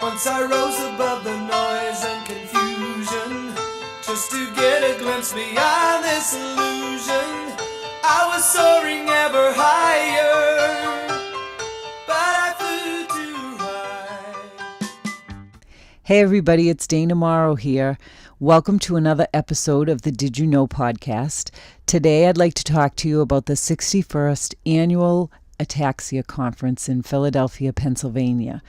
Once I rose above the noise and confusion, just to get a glimpse beyond this illusion. I was soaring ever higher, but I flew too high. Hey everybody, it's Dana Mauro here. Welcome to another episode of the Did You Know podcast. Today I'd like to talk to you about the 61st Annual Ataxia Conference in Philadelphia, Pennsylvania.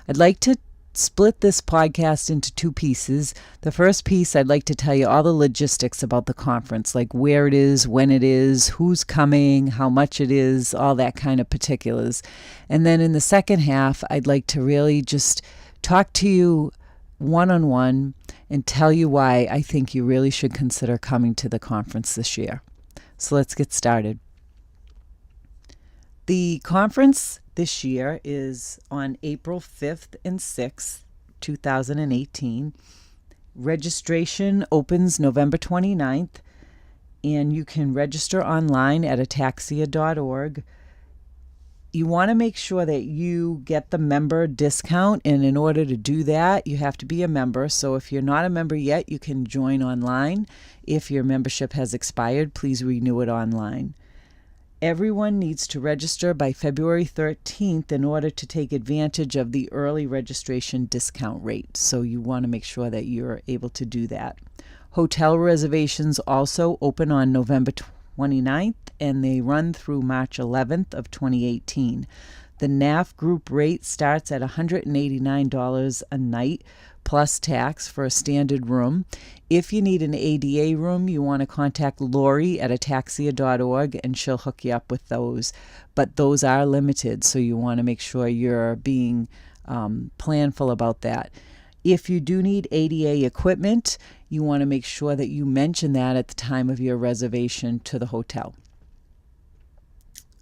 I'd like to split this podcast into two pieces. The first piece, I'd like to tell you all the logistics about the conference, like where it is, when it is, who's coming, how much it is, all that kind of particulars. And then in the second half, I'd like to really just talk to you one-on-one and tell you why I think you really should consider coming to the conference this year. So let's get started. The conference this year is on April 5th and 6th, 2018. Registration opens November 29th, and you can register online at ataxia.org. You want to make sure that you get the member discount, and in order to do that, you have to be a member. So if you're not a member yet, you can join online. If your membership has expired, please renew it online. Everyone needs to register by February 13th in order to take advantage of the early registration discount rate. So you want to make sure that you're able to do that. Hotel reservations also open on November 29th, and they run through March 11th of 2018. The NAF group rate starts at $189 a night plus tax for a standard room. If you need an ADA room, you want to contact Lori at ataxia.org and she'll hook you up with those. But those are limited, so you want to make sure you're being planful about that. If you do need ADA equipment, you want to make sure that you mention that at the time of your reservation to the hotel.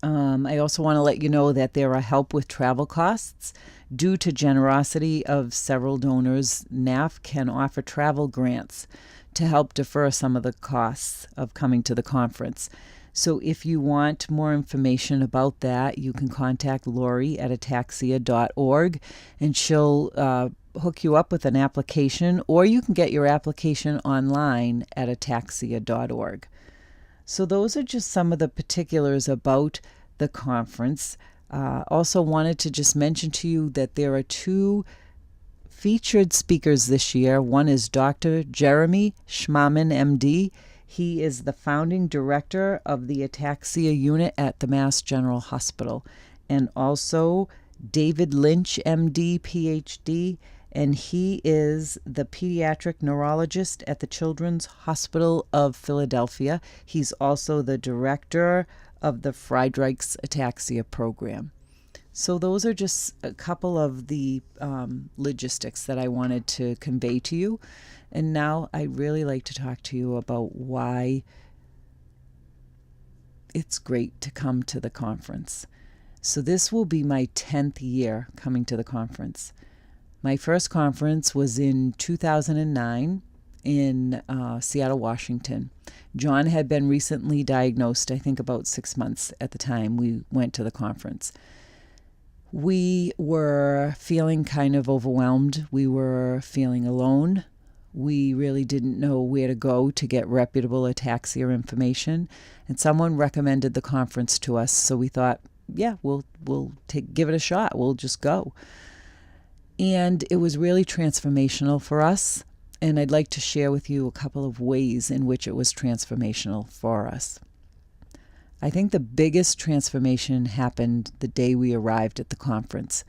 I also want to let you know that there are help with travel costs. Due to generosity of several donors, NAF can offer travel grants to help defer some of the costs of coming to the conference. So if you want more information about that, you can contact Lori at ataxia.org, and she'll hook you up with an application, or you can get your application online at ataxia.org. So those are just some of the particulars about the conference. Also wanted to just mention to you that there are two featured speakers this year. One is Dr. Jeremy Schmaman, MD. He is the founding director of the Ataxia unit at the Mass General Hospital. And also David Lynch, MD, PhD, and he is the pediatric neurologist at the Children's Hospital of Philadelphia. He's also the director of the Friedreich's Ataxia program. So those are just a couple of the logistics that I wanted to convey to you. And now I'd really like to talk to you about why it's great to come to the conference. So this will be my 10th year coming to the conference. My first conference was in 2009 in Seattle, Washington. John had been recently diagnosed, I think about 6 months at the time we went to the conference. We were feeling kind of overwhelmed. We were feeling alone. We really didn't know where to go to get reputable ataxia information. And someone recommended the conference to us, so we thought, yeah, we'll give it a shot. We'll just go. And it was really transformational for us. And I'd like to share with you a couple of ways in which it was transformational for us. I think the biggest transformation happened the day we arrived at the conference.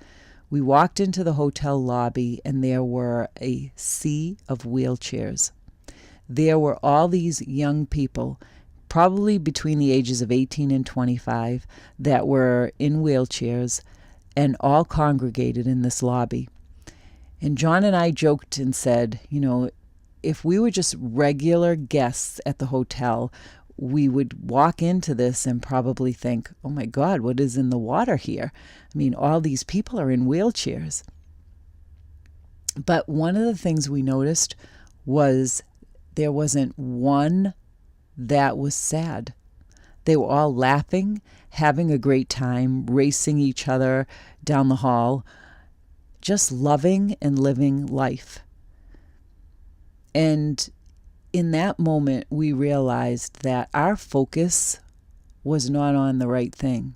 We walked into the hotel lobby, and there were a sea of wheelchairs. There were all these young people, probably between the ages of 18 and 25, that were in wheelchairs and all congregated in this lobby. And John and I joked and said, if we were just regular guests at the hotel, we would walk into this and probably think, oh my God, what is in the water here? I mean, all these people are in wheelchairs. But one of the things we noticed was there wasn't one that was sad. They were all laughing, having a great time, racing each other down the hall. just loving and living life. And in that moment, we realized that our focus was not on the right thing.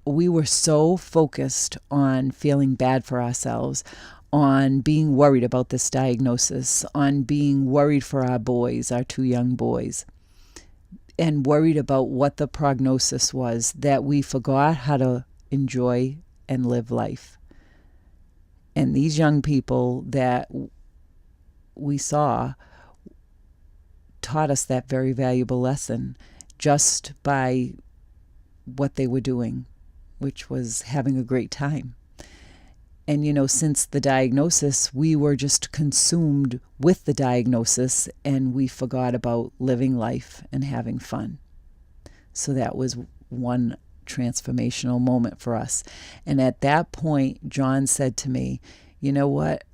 We were so focused on feeling bad for ourselves, on being worried about this diagnosis, on being worried for our boys, our 2 young boys, and worried about what the prognosis was, that we forgot how to enjoy and live life. And these young people that we saw taught us that very valuable lesson just by what they were doing, which was having a great time. And, since the diagnosis, we were just consumed with the diagnosis, and we forgot about living life and having fun. So that was one transformational moment for us. And at that point, John said to me, you know what?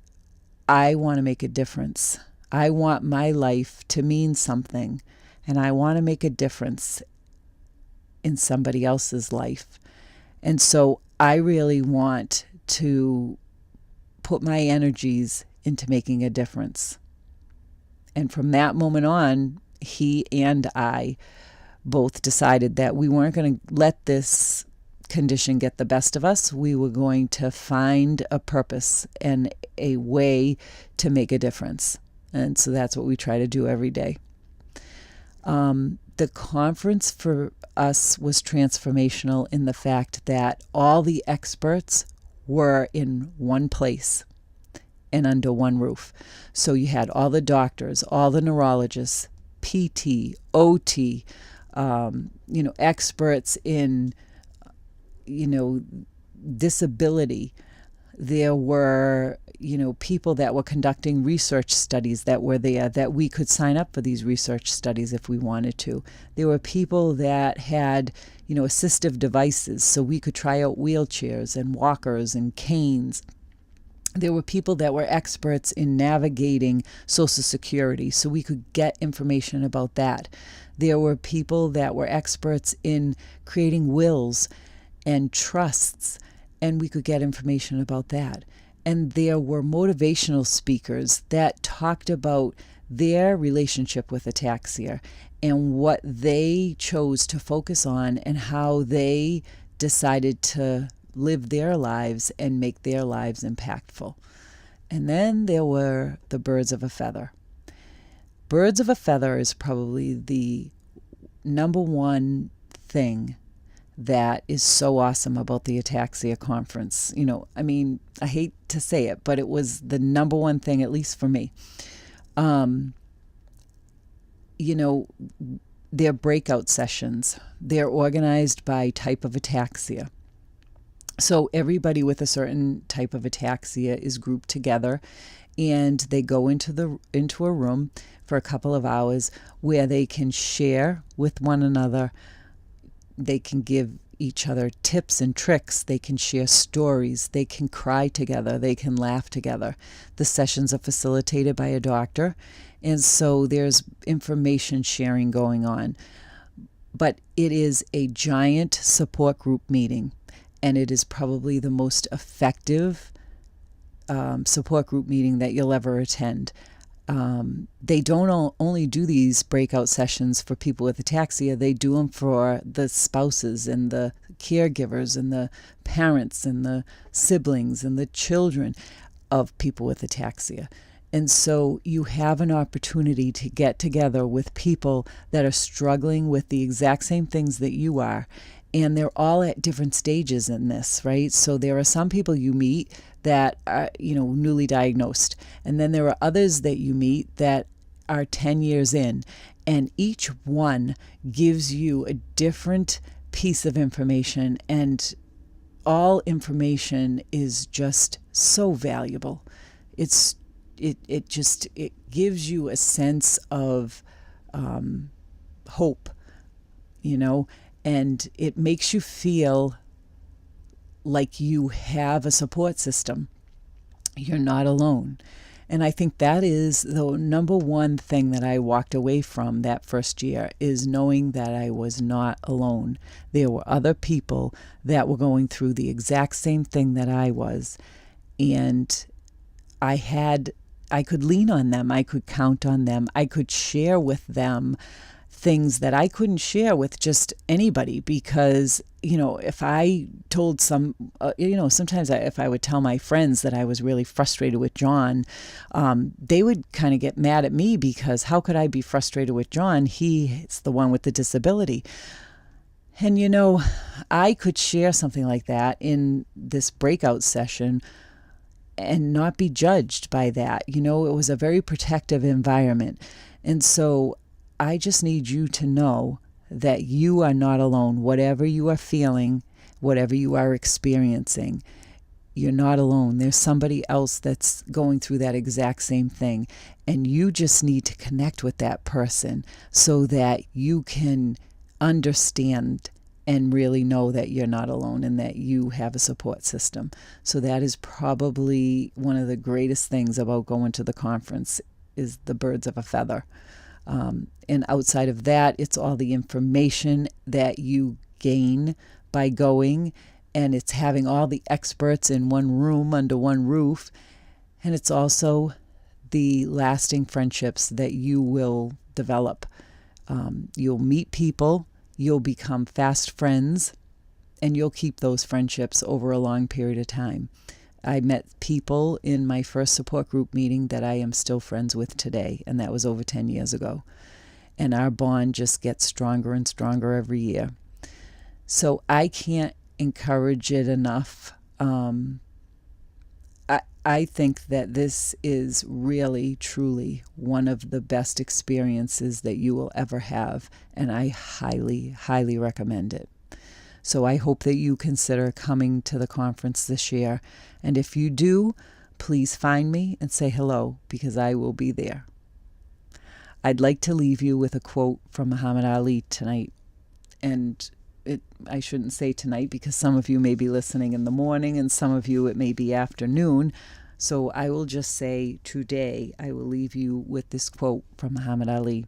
I want to make a difference. I want my life to mean something, and I want to make a difference in somebody else's life. And so I really want to put my energies into making a difference. And from that moment on, he and I both decided that we weren't going to let this condition get the best of us. We were going to find a purpose and a way to make a difference. And so that's what we try to do every day. The conference for us was transformational in the fact that all the experts were in one place and under one roof. So you had all the doctors, all the neurologists, PT, OT, experts in, disability. There were, people that were conducting research studies that were there, that we could sign up for these research studies if we wanted to. There were people that had, assistive devices, so we could try out wheelchairs and walkers and canes. There were people that were experts in navigating Social Security, so we could get information about that. There were people that were experts in creating wills and trusts, and we could get information about that. And there were motivational speakers that talked about their relationship with ataxia and what they chose to focus on and how they decided to live their lives and make their lives impactful. And then there were the birds of a feather. Birds of a feather is probably the number one thing that is so awesome about the Ataxia Conference. I hate to say it, but it was the number one thing, at least for me. Their breakout sessions, they're organized by type of ataxia. So everybody with a certain type of ataxia is grouped together, and they go into a room for a couple of hours where they can share with one another. They can give each other tips and tricks. They can share stories. They can cry together. They can laugh together. The sessions are facilitated by a doctor, and so there's information sharing going on. But it is a giant support group meeting, and it is probably the most effective support group meeting that you'll ever attend. They don't only do these breakout sessions for people with ataxia, they do them for the spouses and the caregivers and the parents and the siblings and the children of people with ataxia. And so you have an opportunity to get together with people that are struggling with the exact same things that you are. And they're all at different stages in this, right? So there are some people you meet that are, newly diagnosed. And then there are others that you meet that are 10 years in. And each one gives you a different piece of information. And all information is just so valuable. It gives you a sense of hope, and it makes you feel like you have a support system. You're not alone. And I think that is the number one thing that I walked away from that first year, is knowing that I was not alone. There were other people that were going through the exact same thing that I was. And I could lean on them. I could count on them. I could share with them things that I couldn't share with just anybody, because, if I told sometimes if I would tell my friends that I was really frustrated with John, they would kind of get mad at me, because how could I be frustrated with John? He's the one with the disability. And, I could share something like that in this breakout session and not be judged by that. It was a very protective environment. And so I just need you to know that you are not alone. Whatever you are feeling, whatever you are experiencing, you're not alone. There's somebody else that's going through that exact same thing. And you just need to connect with that person so that you can understand and really know that you're not alone and that you have a support system. So that is probably one of the greatest things about going to the conference, is the birds of a feather. And outside of that, it's all the information that you gain by going, and it's having all the experts in one room under one roof. And it's also the lasting friendships that you will develop. You'll meet people, you'll become fast friends, and you'll keep those friendships over a long period of time. I met people in my first support group meeting that I am still friends with today, and that was over 10 years ago. And our bond just gets stronger and stronger every year. So I can't encourage it enough. I think that this is really, truly one of the best experiences that you will ever have, and I highly, highly recommend it. So I hope that you consider coming to the conference this year. And if you do, please find me and say hello, because I will be there. I'd like to leave you with a quote from Muhammad Ali tonight. And I shouldn't say tonight, because some of you may be listening in the morning and some of you it may be afternoon. So I will just say today, I will leave you with this quote from Muhammad Ali.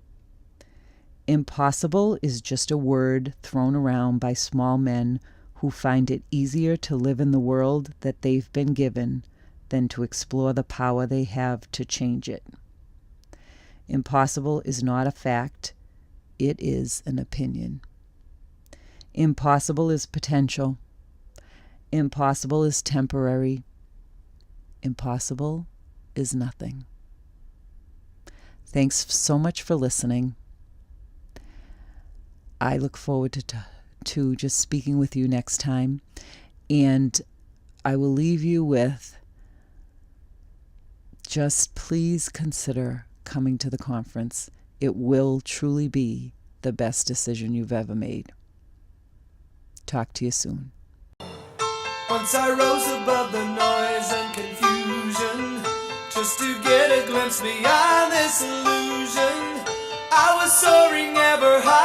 Impossible is just a word thrown around by small men who find it easier to live in the world that they've been given than to explore the power they have to change it. Impossible is not a fact, it is an opinion. Impossible is potential. Impossible is temporary. Impossible is nothing. Thanks so much for listening. I look forward to just speaking with you next time. And I will leave you with, just please consider coming to the conference. It will truly be the best decision you've ever made. Talk to you soon. Once I rose above the noise and confusion, just to get a glimpse beyond this illusion. I was soaring ever higher.